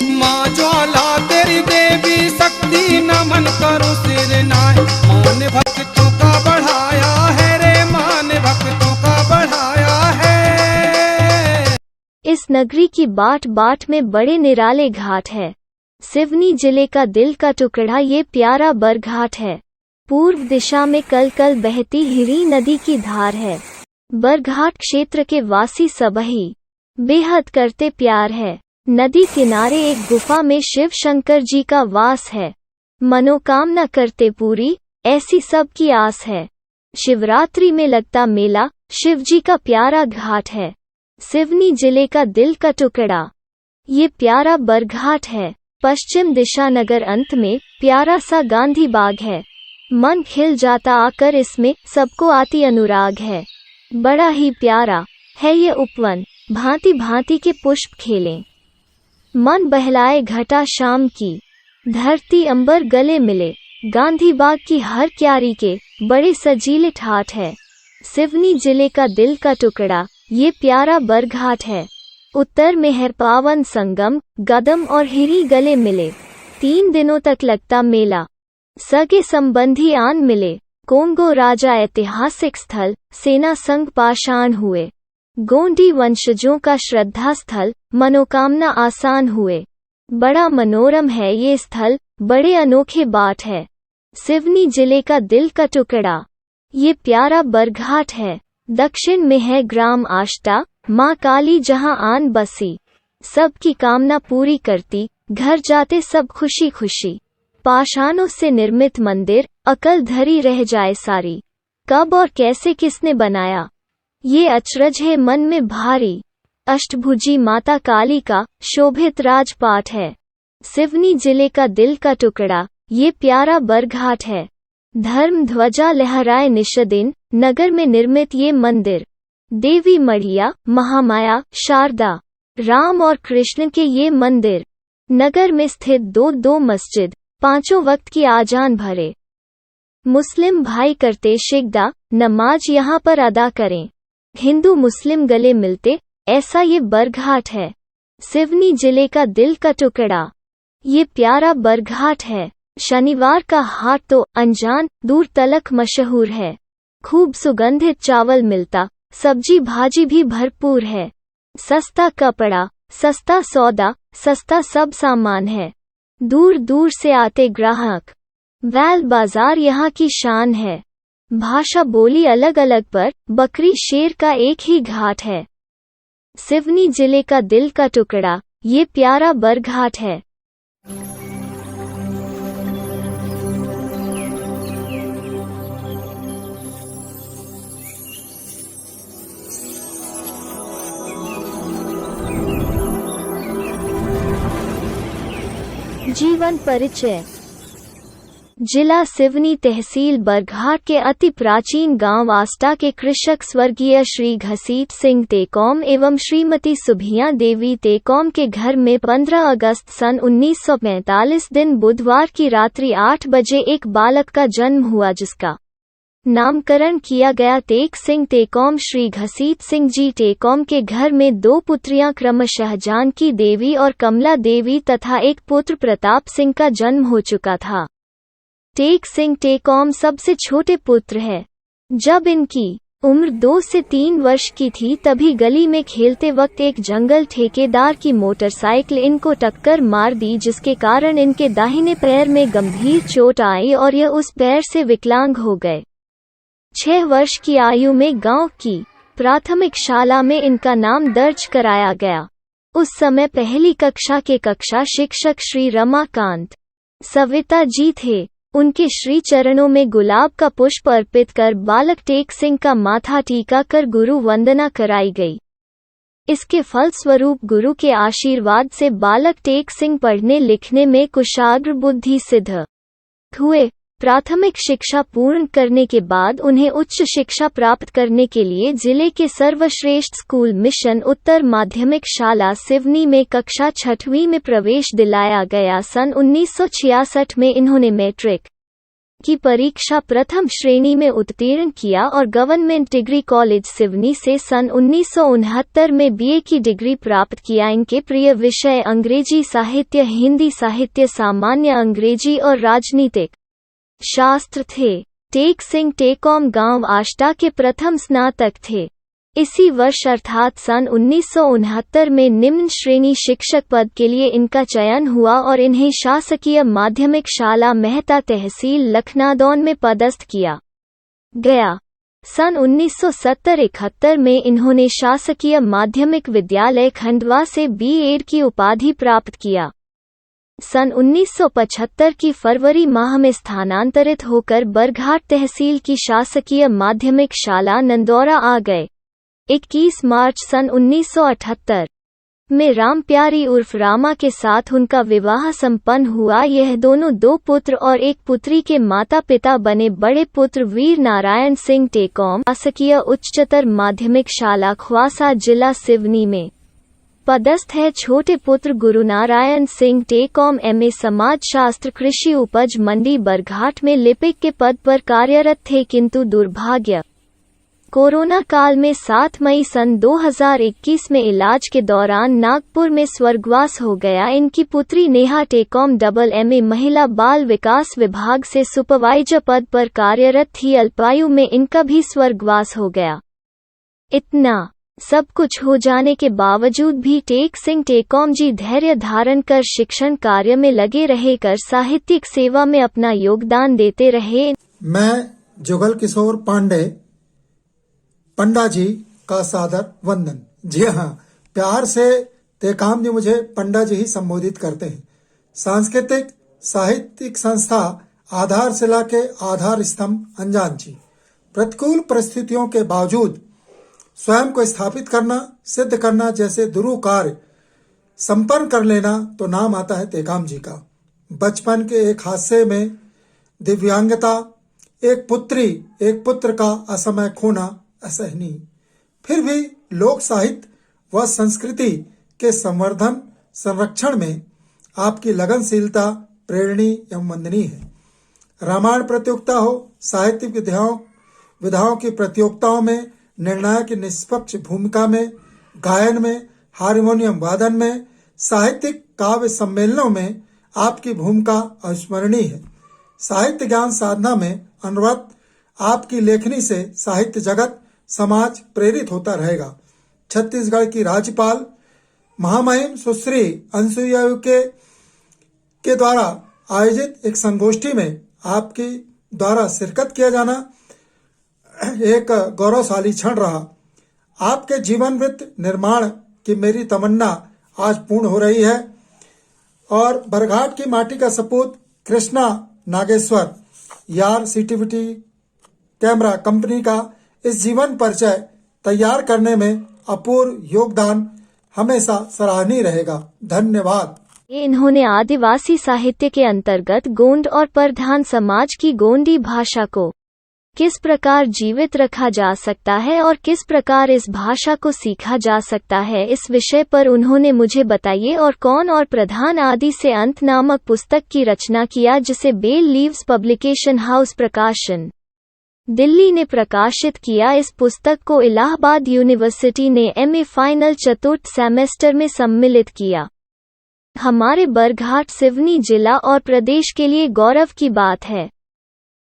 माँ ज्वाला तेरी देवी शक्ति नमन करो सिर नाय। माँ ने भक्तों का बढ़ाया है रे, माँ ने भक्तों का बढ़ाया है। इस नगरी की बाट बाट में बड़े निराले घाट है। सिवनी जिले का दिल का टुकड़ा ये प्यारा बरघाट है। पूर्व दिशा में कल कल बहती हिरी नदी की धार है। बरघाट क्षेत्र के वासी सबही बेहद करते प्यार है। नदी किनारे एक गुफा में शिव शंकर जी का वास है। मनोकामना करते पूरी ऐसी सबकी आस है। शिवरात्रि में लगता मेला शिव जी का प्यारा घाट है। सिवनी जिले का दिल का टुकड़ा ये प्यारा बरघाट है। पश्चिम दिशा नगर अंत में प्यारा सा गांधी बाग है। मन खिल जाता आकर इसमें, सबको आती अनुराग है। बड़ा ही प्यारा है ये उपवन, भांति भांति के पुष्प खेलें। मन बहलाए घटा शाम की, धरती अंबर गले मिले। गांधी बाग की हर क्यारी के बड़े सजीले ठाठ है। सिवनी जिले का दिल का टुकड़ा ये प्यारा बरघाट है। उत्तर में है पावन संगम, गदम और हिरी गले मिले। 3 दिनों तक लगता मेला, सगे संबंधी आन मिले। कोंगो राजा ऐतिहासिक स्थल, सेना संग पाषाण हुए। गोंडी वंशजों का श्रद्धा स्थल, मनोकामना आसान हुए। बड़ा मनोरम है ये स्थल, बड़े अनोखे बाट है। सिवनी जिले का दिल का टुकड़ा ये प्यारा बरघाट है। दक्षिण में है ग्राम आष्टा, माँ काली जहाँ आन बसी। सबकी कामना पूरी करती, घर जाते सब खुशी खुशी। पाषाणों से निर्मित मंदिर, अकल धरी रह जाए सारी। कब और कैसे किसने बनाया, ये अचरज है मन में भारी। अष्टभुजी माता काली का शोभित राजपाट है। सिवनी जिले का दिल का टुकड़ा ये प्यारा बरघाट है। धर्म ध्वजा लहराए निशदिन, नगर में निर्मित ये मंदिर। देवी मढ़िया, महामाया, शारदा, राम और कृष्ण के ये मंदिर। नगर में स्थित दो मस्जिद, 5 वक्त की आजान भरे। मुस्लिम भाई करते शिकदा, नमाज यहाँ पर अदा करें। हिंदू मुस्लिम गले मिलते, ऐसा ये बरघाट है। सिवनी जिले का दिल का टुकड़ा ये प्यारा बरघाट है। शनिवार का हाट तो अनजान दूर तलक मशहूर है। खूब सुगंधित चावल मिलता, सब्जी भाजी भी भरपूर है। सस्ता कपड़ा, सस्ता सौदा, सस्ता सब सामान है। दूर दूर से आते ग्राहक। वैल बाजार यहाँ की शान है। भाषा बोली अलग अलग पर बकरी शेर का एक ही घाट है। सिवनी जिले का दिल का टुकड़ा ये प्यारा बरघाट है। जीवन परिचय। जिला सिवनी, तहसील बरघाट के अति प्राचीन गांव आष्टा के कृषक स्वर्गीय श्री घसीट सिंह टेकौम एवं श्रीमती सुभिया देवी टेकौम के घर में 15 अगस्त सन 1945 दिन बुधवार की रात्रि 8 बजे एक बालक का जन्म हुआ, जिसका नामकरण किया गया टेक सिंह टेकौम। श्री घसीट सिंह जी टेकौम के घर में 2 पुत्रियां क्रमशः जानकी देवी और कमला देवी तथा एक पुत्र प्रताप सिंह का जन्म हो चुका था। टेक सिंह टेकौम सबसे छोटे पुत्र है। जब इनकी उम्र 2 से 3 वर्ष की थी तभी गली में खेलते वक्त एक जंगल ठेकेदार की मोटरसाइकिल इनको टक्कर मार दी, जिसके कारण इनके दाहिने पैर में गंभीर चोट आई और यह उस पैर से विकलांग हो गए। 6 वर्ष की आयु में गांव की प्राथमिक शाला में इनका नाम दर्ज कराया गया। उस समय पहली कक्षा के कक्षा शिक्षक श्री रमाकांत सविता जी थे। उनके श्री चरणों में गुलाब का पुष्प अर्पित कर बालक टेक सिंह का माथा टीका कर गुरु वंदना कराई गई। इसके फलस्वरूप गुरु के आशीर्वाद से बालक टेक सिंह पढ़ने लिखने में कुशाग्र बुद्धि सिद्ध हुए। प्राथमिक शिक्षा पूर्ण करने के बाद उन्हें उच्च शिक्षा प्राप्त करने के लिए जिले के सर्वश्रेष्ठ स्कूल मिशन उत्तर माध्यमिक शाला सिवनी में कक्षा 6वीं में प्रवेश दिलाया गया। सन 1966 में इन्होंने मैट्रिक की परीक्षा प्रथम श्रेणी में उत्तीर्ण किया और गवर्नमेंट डिग्री कॉलेज सिवनी से सन 1969 में बीए की डिग्री प्राप्त किया। इनके प्रिय विषय अंग्रेजी साहित्य, हिंदी साहित्य, सामान्य अंग्रेजी और राजनीतिक शास्त्र थे। टेक सिंह टेकॉम गांव आष्टा के प्रथम स्नातक थे। इसी वर्ष अर्थात सन 1969 में निम्न श्रेणी शिक्षक पद के लिए इनका चयन हुआ और इन्हें शासकीय माध्यमिक शाला मेहता तहसील लखनादौन में पदस्थ किया गया। सन 1970-71 में इन्होंने शासकीय माध्यमिक विद्यालय खंडवा से बीएड की उपाधि प्राप्त किया। सन 1975 की फरवरी माह में स्थानांतरित होकर बरघाट तहसील की शासकीय माध्यमिक शाला नंदौरा आ गए। 21 मार्च सन 1978 में राम प्यारी उर्फ रामा के साथ उनका विवाह संपन्न हुआ। यह दोनों 2 पुत्र और 1 पुत्री के माता पिता बने। बड़े पुत्र वीर नारायण सिंह टेकॉम शासकीय उच्चतर माध्यमिक शाला ख्वासा जिला सिवनी में पदस्थ है। छोटे पुत्र गुरुनारायण सिंह टेकॉम एमए समाजशास्त्र कृषि उपज मंडी बरघाट में लिपिक के पद पर कार्यरत थे, किंतु दुर्भाग्य कोरोना काल में 7 मई सन 2021 में इलाज के दौरान नागपुर में स्वर्गवास हो गया। इनकी पुत्री नेहा टेकॉम एमए महिला बाल विकास विभाग से सुपरवाइजर पद पर कार्यरत थी। अल्पायु में इनका भी स्वर्गवास हो गया। इतना सब कुछ हो जाने के बावजूद भी टेक सिंह टेकॉम जी धैर्य धारण कर शिक्षण कार्य में लगे रहे, कर साहित्यिक सेवा में अपना योगदान देते रहे। मैं जुगल किशोर पांडे पंडा जी का सादर वंदन। जी हाँ, प्यार से टेकॉम जी मुझे पंडा जी ही संबोधित करते हैं। सांस्कृतिक साहित्यिक संस्था आधारशिला के आधार स्तंभ अनजान जी। प्रतिकूल परिस्थितियों के बावजूद स्वयं को स्थापित करना, सिद्ध करना जैसे दुरूह कार्य संपन्न कर लेना तो नाम आता है टेकॉम जी का। बचपन के एक हादसे में दिव्यांगता, एक पुत्र का असमय खोना असहनीय, फिर भी लोक साहित्य व संस्कृति के संवर्धन संरक्षण में आपकी लगनशीलता प्रेरणीय एवं वंदनीय है। रामायण प्रतियोगिता हो, साहित्यिक विधाओं की प्रतियोगिताओं में निर्णायक निष्पक्ष भूमिका में, गायन में, हारमोनियम वादन में, साहित्यिक काव्य सम्मेलनों में आपकी भूमिका अविस्मरणीय है। साहित्य ज्ञान साधना में अनवरत आपकी लेखनी से साहित्य जगत समाज प्रेरित होता रहेगा। छत्तीसगढ़ की राज्यपाल महामहिम सुश्री अनुसुईया के द्वारा आयोजित एक संगोष्ठी में आपके द्वारा शिरकत किया जाना एक गौरवशाली क्षण रहा। आपके जीवन वृत्त निर्माण की मेरी तमन्ना आज पूर्ण हो रही है और बरघाट की माटी का सपूत कृष्णा नागेश्वर यार सीटीवीटी कैमरा कंपनी का इस जीवन परिचय तैयार करने में अपूर्व योगदान हमेशा सराहनीय रहेगा। धन्यवाद। इन्होंने आदिवासी साहित्य के अंतर्गत गोंड और परधान समाज की गोंडी भाषा को किस प्रकार जीवित रखा जा सकता है और किस प्रकार इस भाषा को सीखा जा सकता है, इस विषय पर उन्होंने मुझे बताइए और कौन और प्रधान आदि से अंत नामक पुस्तक की रचना किया, जिसे बेल लीव्स पब्लिकेशन हाउस प्रकाशन दिल्ली ने प्रकाशित किया। इस पुस्तक को इलाहाबाद यूनिवर्सिटी ने एमए फाइनल चतुर्थ सेमेस्टर में सम्मिलित किया। हमारे बरघाट सिवनी जिला और प्रदेश के लिए गौरव की बात है।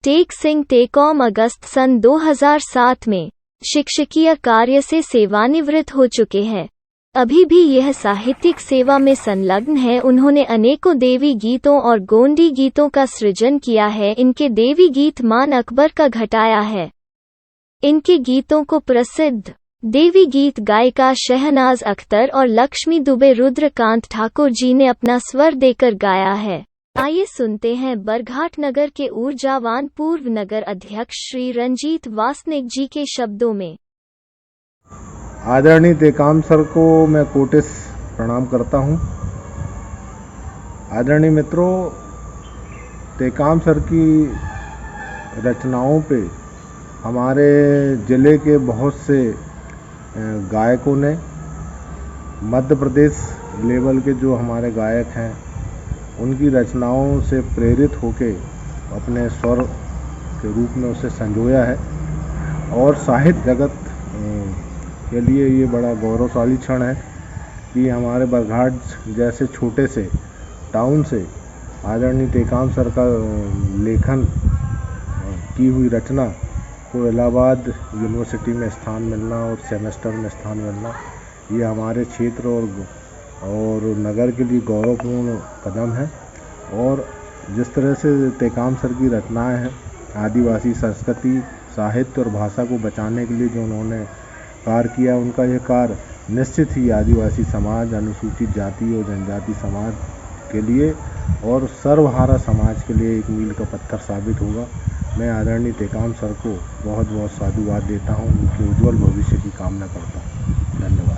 टेक सिंह टेकॉम अगस्त सन 2007 में शिक्षकीय कार्य से सेवानिवृत्त हो चुके हैं। अभी भी यह साहित्यिक सेवा में संलग्न है। उन्होंने अनेकों देवी गीतों और गोंडी गीतों का सृजन किया है। इनके देवी गीत मान अकबर का घटाया है। इनके गीतों को प्रसिद्ध देवी गीत गायिका शहनाज अख्तर और लक्ष्मी दुबे रुद्रकांत ठाकुर जी ने अपना स्वर देकर गाया है। आइए सुनते हैं बरघाट नगर के ऊर्जावान पूर्व नगर अध्यक्ष श्री रंजीत वासनिक जी के शब्दों में। आदरणीय टेकॉम सर को मैं कोटिस प्रणाम करता हूं। आदरणीय मित्रों, टेकॉम सर की रचनाओं पे हमारे ज़िले के बहुत से गायकों ने, मध्य प्रदेश लेवल के जो हमारे गायक हैं, उनकी रचनाओं से प्रेरित होके अपने स्वर के रूप में उसे संजोया है। और साहित्य जगत के लिए ये बड़ा गौरवशाली क्षण है कि हमारे बरघाट जैसे छोटे से टाउन से आदरणीय टेकाम सर का लेखन की हुई रचना को इलाहाबाद यूनिवर्सिटी में स्थान मिलना और सेमेस्टर में स्थान मिलना, ये हमारे क्षेत्र और नगर के लिए गौरवपूर्ण कदम है। और जिस तरह से टेकाम सर की रचनाएं हैं, आदिवासी संस्कृति, साहित्य और भाषा को बचाने के लिए जो उन्होंने कार्य किया, उनका यह कार्य निश्चित ही आदिवासी समाज, अनुसूचित जाति और जनजाति समाज के लिए और सर्वहारा समाज के लिए एक मील का पत्थर साबित होगा। मैं आदरणीय टेकाम सर को बहुत बहुत साधुवाद देता हूँ, उनके उज्जवल भविष्य की कामना करता हूँ। धन्यवाद।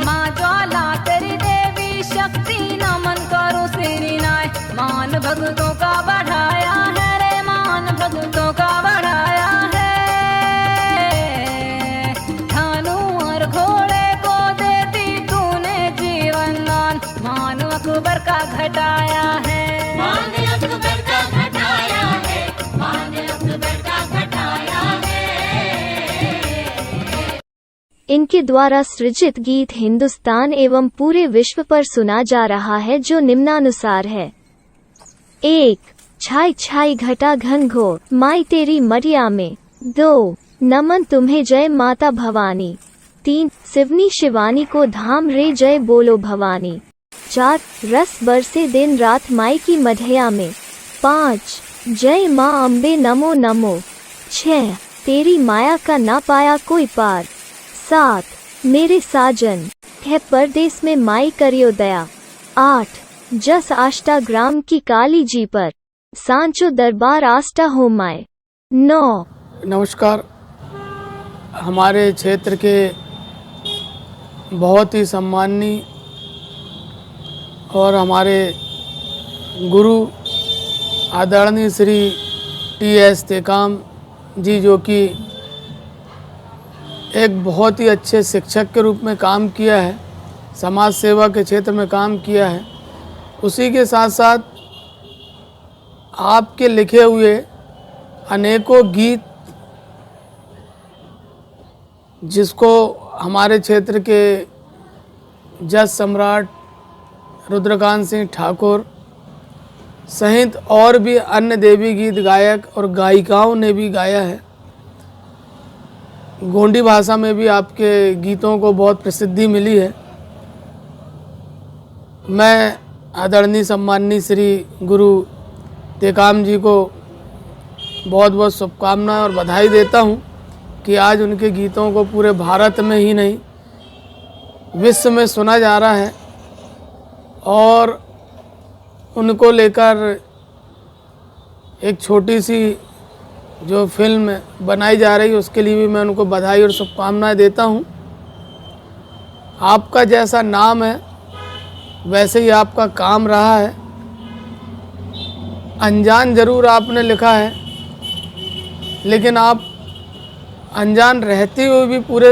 माँ ज्वाला तेरी देवी शक्ति नमन करो श्री नाय, मान भक्तों का बढ़ाया है रे, मान भक्तों का बढ़ाया है। थानू और घोड़े को देती तूने जीवन दान, मान अकबर का घटाया है, मान अकबर का घटाया है, मान अकबर का घटाया है। इनके द्वारा सृजित गीत हिंदुस्तान एवं पूरे विश्व पर सुना जा रहा है, जो निम्नानुसार है। 1. छाई छाई घटा घन घोर, माई तेरी मरिया में। 2. नमन तुम्हें जय माता भवानी। 3. सिवनी शिवानी को धाम रे जय बोलो भवानी। 4. रस बरसे दिन रात माई की मढ़ैया में। 5. जय माँ अम्बे नमो नमो। 6. तेरी माया का ना पाया कोई पार। 7. मेरे साजन है परदेस में माई करियो दया। 8. जस आष्टा ग्राम की काली जी पर, सांचो दरबार आष्टा हो माए। 9. नमस्कार। हमारे क्षेत्र के बहुत ही सम्माननीय और हमारे गुरु आदरणीय श्री टी.एस. टेकाम जी, जो कि एक बहुत ही अच्छे शिक्षक के रूप में काम किया है, समाज सेवा के क्षेत्र में काम किया है, उसी के साथ साथ आपके लिखे हुए अनेकों गीत, जिसको हमारे क्षेत्र के जज सम्राट रुद्रकांत सिंह ठाकुर सहित और भी अन्य देवी गीत गायक और गायिकाओं ने भी गाया है। गोंडी भाषा में भी आपके गीतों को बहुत प्रसिद्धि मिली है। मैं आदरणीय सम्माननीय श्री गुरु टेकाम जी को बहुत बहुत शुभकामनाएं और बधाई देता हूं कि आज उनके गीतों को पूरे भारत में ही नहीं, विश्व में सुना जा रहा है। और उनको लेकर एक छोटी सी जो फिल्म बनाई जा रही है, उसके लिए भी मैं उनको बधाई और शुभकामनाएं देता हूं। आपका जैसा नाम है वैसे ही आपका काम रहा है। अनजान जरूर आपने लिखा है, लेकिन आप अनजान रहते हुए भी पूरे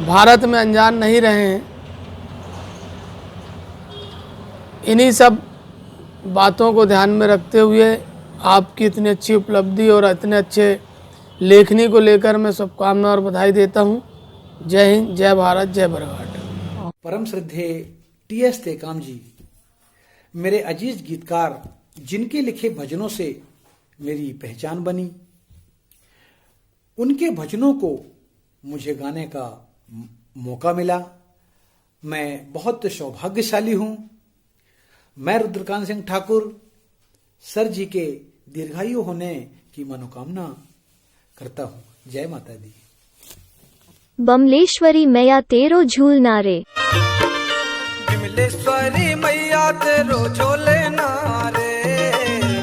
भारत में अनजान नहीं रहे हैं। इन्हीं सब बातों को ध्यान में रखते हुए आपकी इतनी अच्छी उपलब्धि और इतने अच्छे लेखनी को लेकर मैं शुभकामना और बधाई देता हूँ। जय हिंद, जय भारत, जय बरघाट। परम श्रद्धेय टी.एस. टेकाम जी मेरे अजीज गीतकार, जिनके लिखे भजनों से मेरी पहचान बनी। उनके भजनों को मुझे गाने का मौका मिला। मैं बहुत सौभाग्यशाली हूं। मैं रुद्रकांत सिंह ठाकुर सर जी के दीर्घायु होने की मनोकामना करता हूं। जय माता दी। बमलेश्वरी मैया तेरो झूलना रे। विमलेश्वरी मैया तेरो झोले नारे,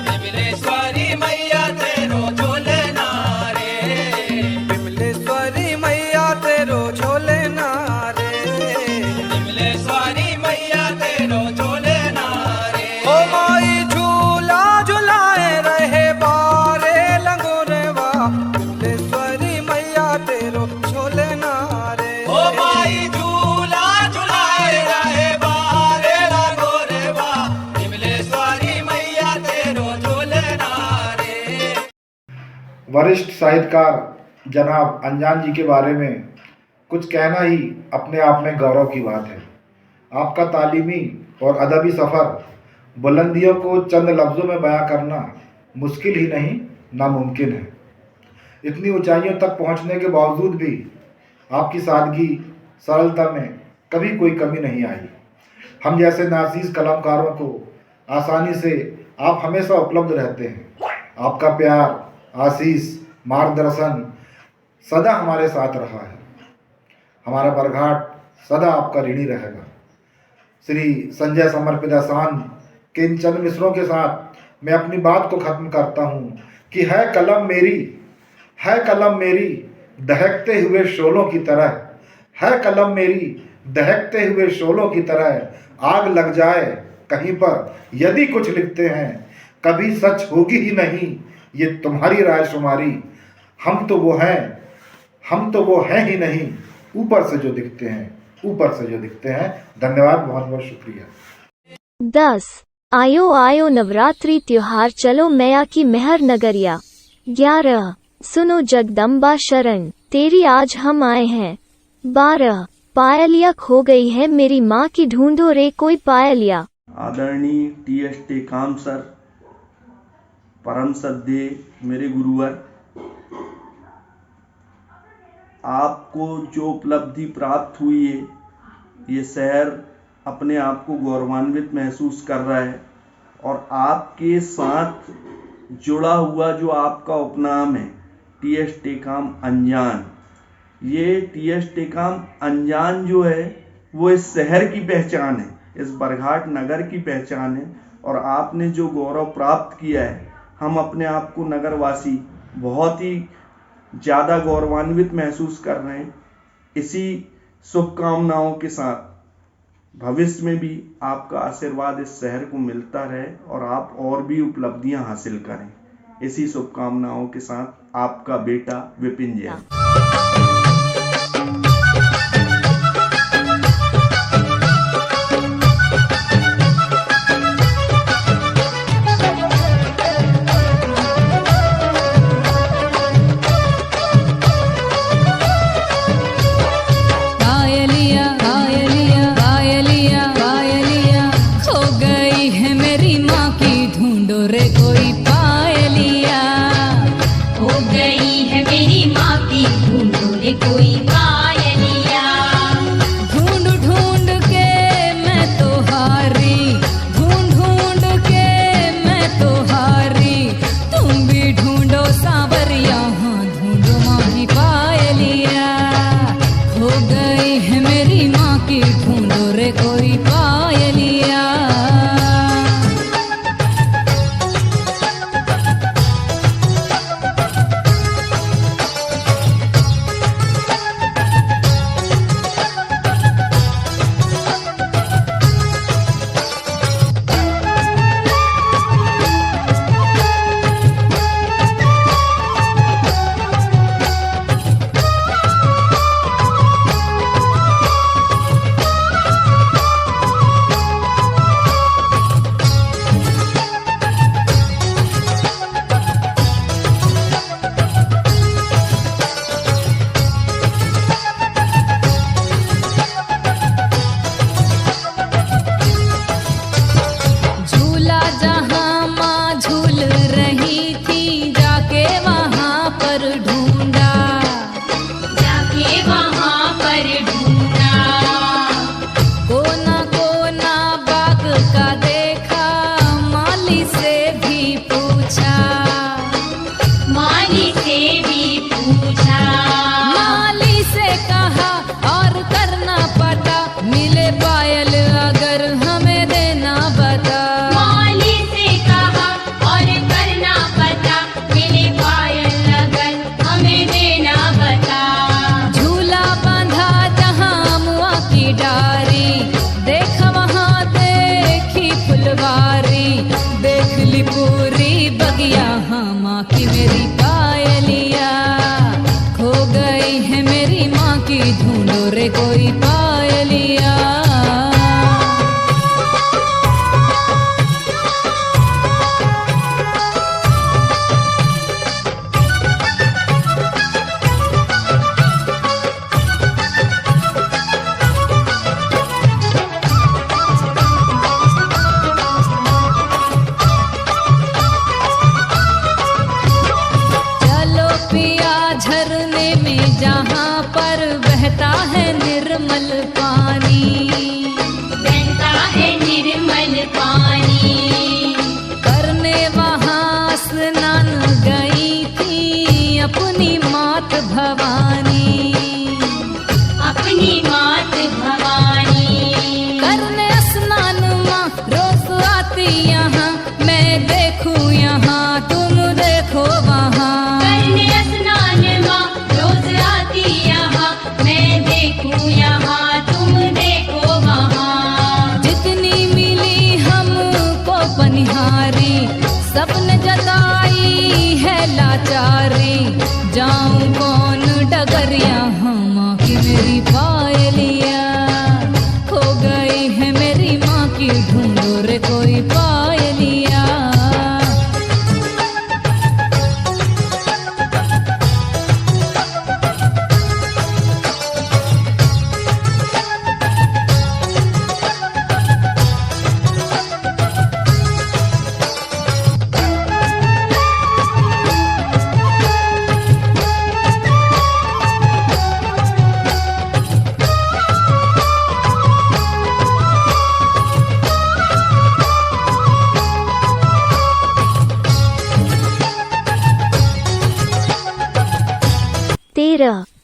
विमलेश्वरी मैया तेरो झोले नारे, विमलेश्वरी मैया वरिष्ठ साहित्यकार जनाब अनजान जी के बारे में कुछ कहना ही अपने आप में गौरव की बात है। आपका तालीमी और अदबी सफ़र बुलंदियों को चंद लफ्ज़ों में बयां करना मुश्किल ही नहीं नामुमकिन है। इतनी ऊंचाइयों तक पहुंचने के बावजूद भी आपकी सादगी सरलता में कभी कोई कमी नहीं आई। हम जैसे नाज़ीज़ कलाकारों को आसानी से आप हमेशा उपलब्ध रहते हैं। आपका प्यार, आशीष, मार्गदर्शन सदा हमारे साथ रहा है। हमारा बरघाट सदा आपका ऋणी रहेगा। श्री संजय समर्पित एहसान के इन चंद मिसरों के साथ मैं अपनी बात को ख़त्म करता हूँ कि है कलम मेरी दहकते हुए शोलों की तरह, है कलम मेरी दहकते हुए शोलों की तरह। आग लग जाए कहीं पर यदि कुछ लिखते हैं, कभी सच होगी ही नहीं ये तुम्हारी राय शुमारी। हम तो वो हैं ही नहीं, ऊपर से जो दिखते हैं। धन्यवाद, बहुत बहुत शुक्रिया। 10 आयो आयो नवरात्रि त्योहार चलो मैया की मेहर नगरिया। 11 सुनो जगदम्बा शरण तेरी आज हम आए हैं। 12 पायलिया खो गई है मेरी माँ की ढूंढो रे कोई पायलिया। आदरणीय टी.एस. टेकाम सर, परम श्रद्धेय मेरे गुरुवर, आपको जो उपलब्धि प्राप्त हुई है, ये शहर अपने आप को गौरवान्वित महसूस कर रहा है। और आपके साथ जुड़ा हुआ जो आपका उपनाम है टी.एस. टेकाम अनजान, ये टी.एस. टेकाम अनजान जो है वो इस शहर की पहचान है, इस बरघाट नगर की पहचान है। और आपने जो गौरव प्राप्त किया है, हम अपने आप को नगरवासी बहुत ही ज़्यादा गौरवान्वित महसूस कर रहे हैं। इसी शुभकामनाओं के साथ भविष्य में भी आपका आशीर्वाद इस शहर को मिलता रहे और आप और भी उपलब्धियां हासिल करें। इसी शुभकामनाओं के साथ आपका बेटा विपिन जैन। कोई पायलिया ढूंढ ढूंढ के मैं तो हारी, ढूंढ के मैं तो हारी। तुम भी ढूंढो सांवरिया, हाँ ढूंढो माँ की पायलिया। हो गई है मेरी माँ की, ढूंढो रे कोई पायलिया। सपने जताई है लाचारी, जाऊं कौन डगरिया, हम की मेरी पायलिया, खो गई है मेरी माँ की, ढूंढो रे कोई पायलिया।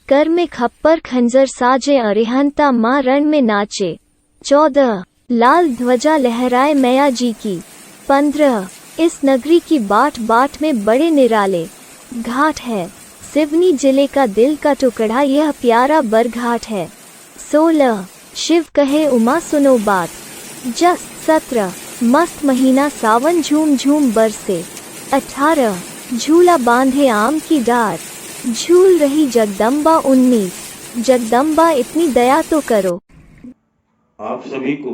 कर में खप्पर खंजर साजे अरिहंता माँ रण में नाचे। 14 लाल ध्वजा लहराए मैया जी की। 15 इस नगरी की बाट बाट में बड़े निराले घाट है। सिवनी जिले का दिल का टुकड़ा यह प्यारा बरघाट है। 16 शिव कहे उमा सुनो बात। 17 मस्त महीना सावन झूम झूम बरसे। 18 झूला बांधे आम की डार, झूल रही जगदम्बा। 19 जगदम्बा इतनी दया तो करो। आप सभी को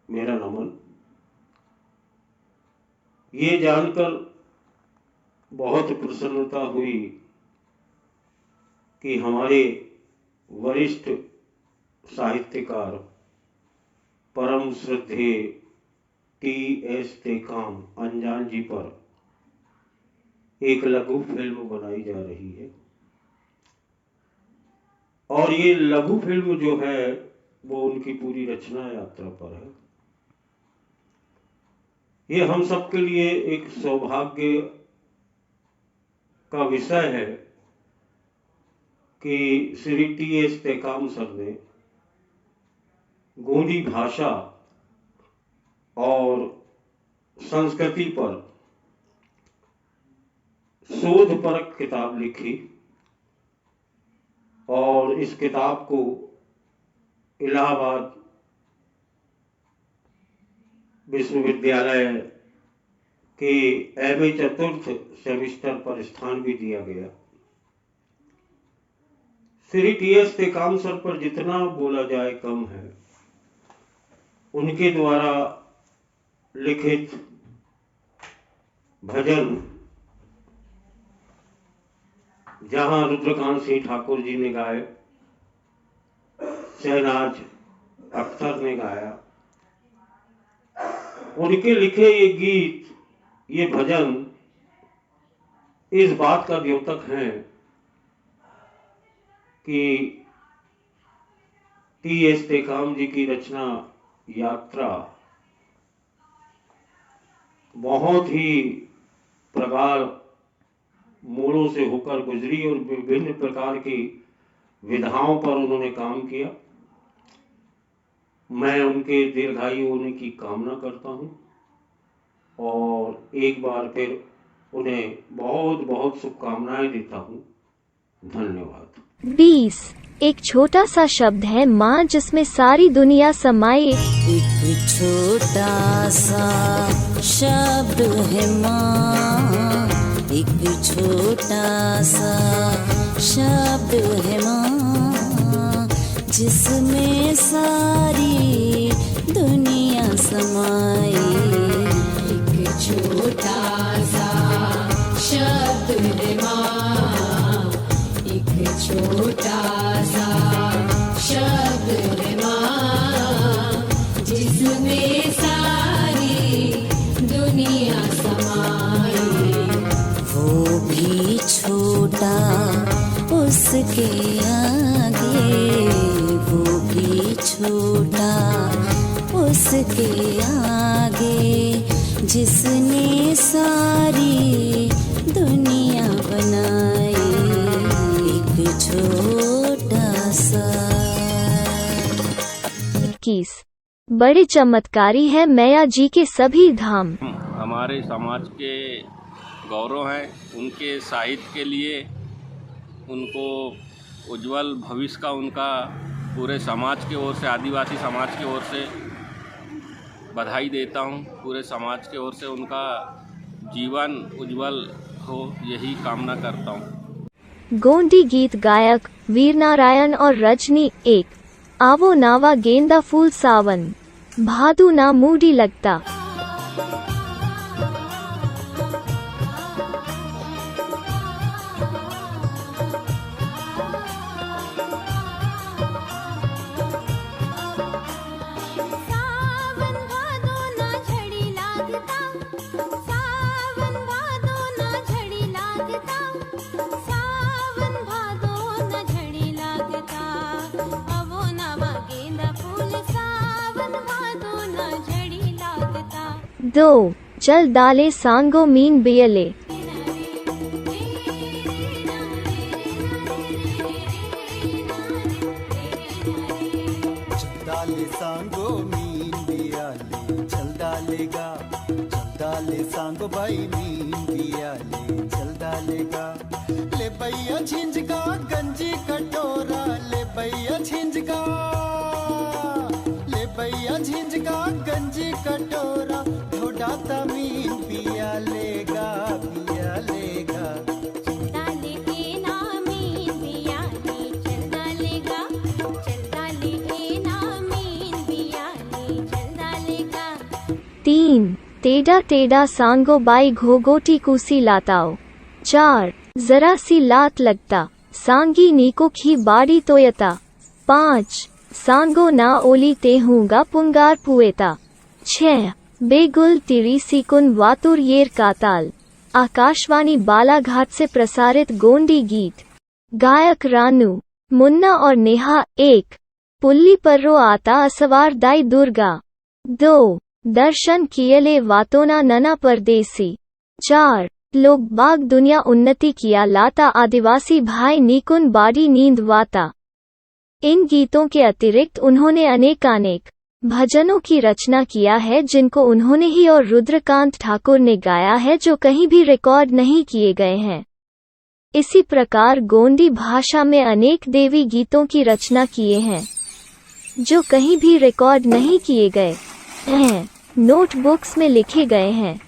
मेरा नमन। ये जानकर बहुत प्रसन्नता हुई कि हमारे वरिष्ठ साहित्यकार परम श्रद्धेय T.S. टेकाम अंजान जी पर एक लघु फिल्म बनाई जा रही है, और ये लघु फिल्म जो है वो उनकी पूरी रचना यात्रा पर है। ये हम सब के लिए एक सौभाग्य का विषय है कि श्री T.S. टेकाम सर ने गोंडी भाषा और संस्कृति पर शोधपरक किताब लिखी, और इस किताब को इलाहाबाद विश्वविद्यालय के MA चतुर्थ सेमिस्टर पर स्थान भी दिया गया। श्री T.S. टेकाम सर पर जितना बोला जाए कम है। उनके द्वारा लिखित भजन जहां रुद्रकांत सिंह ठाकुर जी ने गाए, शहनाज अख्तर ने गाया, उनके लिखे ये गीत, ये भजन इस बात का द्योतक हैं कि T.S. टेकाम जी की रचना यात्रा बहुत ही प्रगाढ़ मोड़ों से होकर गुजरी, और विभिन्न प्रकार की विधाओं पर उन्होंने काम किया। मैं उनके दीर्घायु होने की कामना करता हूं, और एक बार फिर उन्हें बहुत बहुत शुभकामनाएं देता हूं। धन्यवाद। 20 एक छोटा सा शब्द है माँ, जिसमें सारी दुनिया समाई। एक छोटा सा शब्द है माँ, एक छोटा सा शब्द है माँ, जिसमें सारी दुनिया समाई। एक छोटा सा शब्द है माँ, एक छोटा सा शब्द है माँ, जिसमें सारी दुनिया समाई। वो भी छोटा उसके आगे, वो भी छोटा उसके आगे, जिसने सारी दुनिया बनाई। एक छोटा सा। 21 बड़े चमत्कारी है मैया जी के सभी धाम। हमारे समाज के गौरव हैं, उनके साहित्य के लिए उनको उज्जवल भविष्य का उनका पूरे समाज की ओर से, आदिवासी समाज की ओर से बधाई देता हूं। पूरे समाज की ओर से उनका जीवन उज्जवल हो, यही कामना करता हूँ। गोंडी गीत गायक वीरनारायण और रजनी। एक आवो नावा गेंदा फूल सावन, भादू ना मूडी लगता। दो चल डाले सांगो मीन बियले। डाले सांगो मीन बियाले चल डालेगा, चल डाले सांगो भाई मीन बियाले चल डालेगा। ले भैया झिंझका गंजी कटोरा, ले भैया झिंझका, ले भैया झिंझका गंजी कटोरा, ढोडाता मीन पिया लेगा, पिया लेगा। तीन टेढ़ा टेढ़ा सांगो बाई घोगोटी कुसी लाताओ। चार जरा सी लात लगता, सांगी नीको खी बाड़ी तोयता। पाँच सांगो ना ओली ते हूँगा पुंगार पुएता। 6 बेगुल तिरी सीकुन वातुर येर काताल। आकाशवाणी बालाघाट से प्रसारित गोंडी गीत। गायक रानू, मुन्ना और नेहा। 1 पुल्ली पर्रो आता असवार दाई दुर्गा। 2 दर्शन कियले वातोना नना परदेसी। 4 लोग बाग दुनिया उन्नति किया लाता आदिवासी भाई नीकुन बाड़ी नींद वाता। इन गीतों के अतिरिक्त उन्होंने अनेकानेक भजनों की रचना किया है, जिनको उन्होंने ही और रुद्रकांत ठाकुर ने गाया है, जो कहीं भी रिकॉर्ड नहीं किए गए हैं। इसी प्रकार गोंडी भाषा में अनेक देवी गीतों की रचना किए हैं, जो कहीं भी रिकॉर्ड नहीं किए गए हैं, नोटबुक्स में लिखे गए हैं,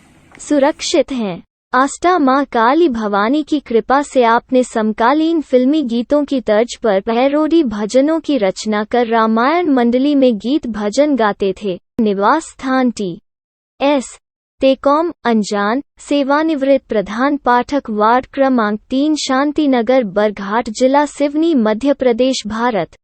सुरक्षित हैं। आस्था माँ काली भवानी की कृपा से आपने समकालीन फिल्मी गीतों की तर्ज पर पैरोडी भजनों की रचना कर रामायण मंडली में गीत भजन गाते थे। निवास स्थान टी.एस. टेकॉम अनजान, सेवानिवृत्त प्रधान पाठक, वार्ड क्रमांक 3, शांति नगर, बरघाट, जिला सिवनी, मध्य प्रदेश, भारत।